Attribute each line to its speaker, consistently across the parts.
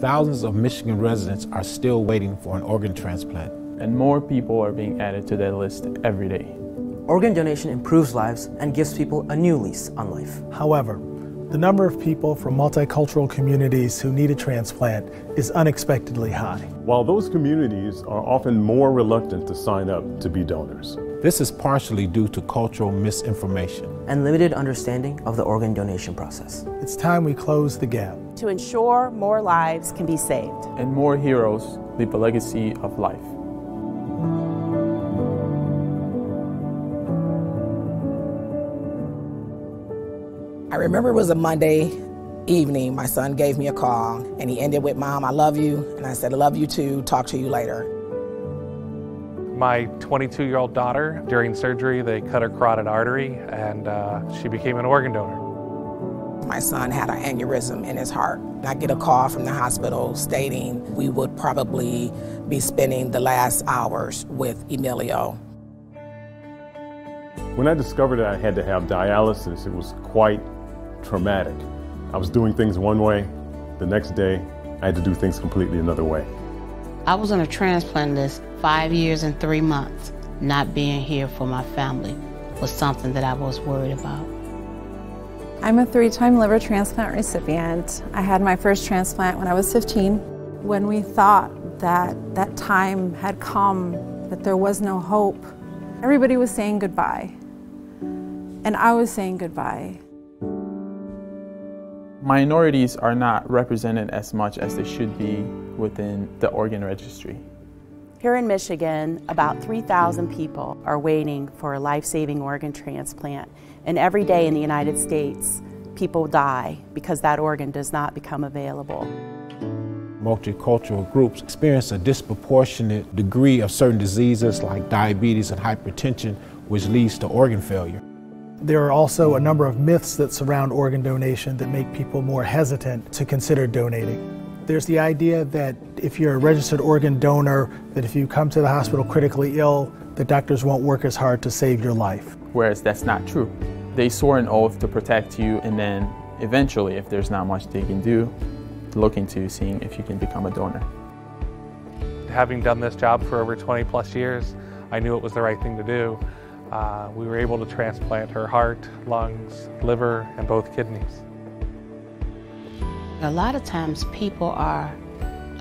Speaker 1: Thousands of Michigan residents are still waiting for an organ transplant.
Speaker 2: And more people are being added to that list every day.
Speaker 3: Organ donation improves lives and gives people a new lease on life.
Speaker 4: However, the number of people from multicultural communities who need a transplant is unexpectedly high.
Speaker 5: While those communities are often more reluctant to sign up to be donors.
Speaker 1: This is partially due to cultural misinformation
Speaker 3: and limited understanding of the organ donation process.
Speaker 4: It's time we close the gap
Speaker 6: to ensure more lives can be saved
Speaker 2: and more heroes leave a legacy of life.
Speaker 7: I remember it was a Monday evening. My son gave me a call and he ended with, "Mom, I love you." And I said, "I love you too. Talk to you later."
Speaker 8: My 22-year-old daughter, during surgery, they cut her carotid artery and she became an organ donor.
Speaker 7: My son had an aneurysm in his heart. I get a call from the hospital stating we would probably be spending the last hours with Emilio.
Speaker 5: When I discovered that I had to have dialysis, it was quite traumatic. I was doing things one way, the next day I had to do things completely another way.
Speaker 9: I was on a transplant list 5 years and 3 months. Not being here for my family was something that I was worried about.
Speaker 10: I'm a 3-time liver transplant recipient. I had my first transplant when I was 15. When we thought that that time had come, that there was no hope, everybody was saying goodbye. And I was saying goodbye.
Speaker 2: Minorities are not represented as much as they should be within the organ registry.
Speaker 6: Here in Michigan, about 3,000 people are waiting for a life-saving organ transplant. And every day in the United States, people die because that organ does not become available.
Speaker 1: Multicultural groups experience a disproportionate degree of certain diseases like diabetes and hypertension, which leads to organ failure.
Speaker 4: There are also a number of myths that surround organ donation that make people more hesitant to consider donating. There's the idea that if you're a registered organ donor, that if you come to the hospital critically ill, the doctors won't work as hard to save your life.
Speaker 2: Whereas that's not true. They swore an oath to protect you, and then eventually, if there's not much they can do, look into seeing if you can become a donor.
Speaker 8: Having done this job for over 20+ years, I knew it was the right thing to do. We were able to transplant her heart, lungs, liver, and both kidneys.
Speaker 9: A lot of times people are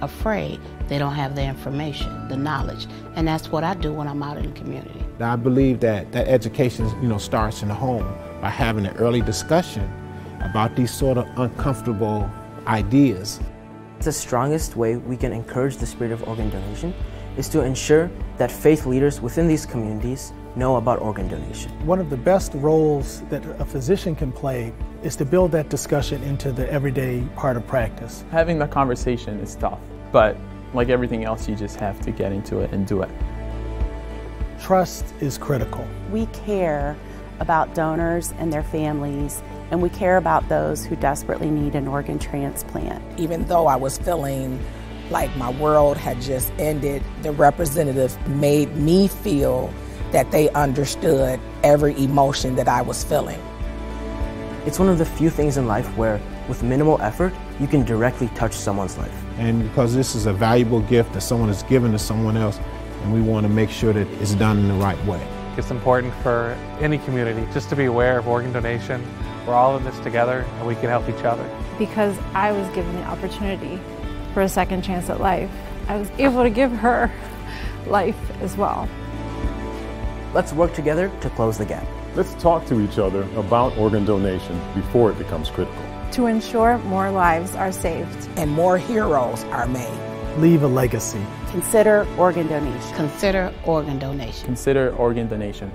Speaker 9: afraid they don't have the information, the knowledge, and that's what I do when I'm out in the community.
Speaker 1: I believe that education, starts in the home by having an early discussion about these sort of uncomfortable ideas.
Speaker 3: The strongest way we can encourage the spirit of organ donation is to ensure that faith leaders within these communities know about organ donation.
Speaker 4: One of the best roles that a physician can play is to build that discussion into the everyday part of practice.
Speaker 2: Having the conversation is tough, but like everything else, you just have to get into it and do it.
Speaker 4: Trust is critical.
Speaker 6: We care about donors and their families, and we care about those who desperately need an organ transplant.
Speaker 7: Even though I was feeling like my world had just ended, the representative made me feel that they understood every emotion that I was feeling.
Speaker 3: It's one of the few things in life where, with minimal effort, you can directly touch someone's life.
Speaker 1: And because this is a valuable gift that someone has given to someone else, and we want to make sure that it's done in the right way.
Speaker 8: It's important for any community just to be aware of organ donation. We're all in this together, and we can help each other.
Speaker 10: Because I was given the opportunity for a second chance at life, I was able to give her life as well.
Speaker 3: Let's work together to close the gap.
Speaker 5: Let's talk to each other about organ donation before it becomes critical.
Speaker 10: To ensure more lives are saved.
Speaker 7: And more heroes are made.
Speaker 4: Leave a legacy.
Speaker 6: Consider organ donation.
Speaker 9: Consider organ donation.
Speaker 2: Consider organ donation.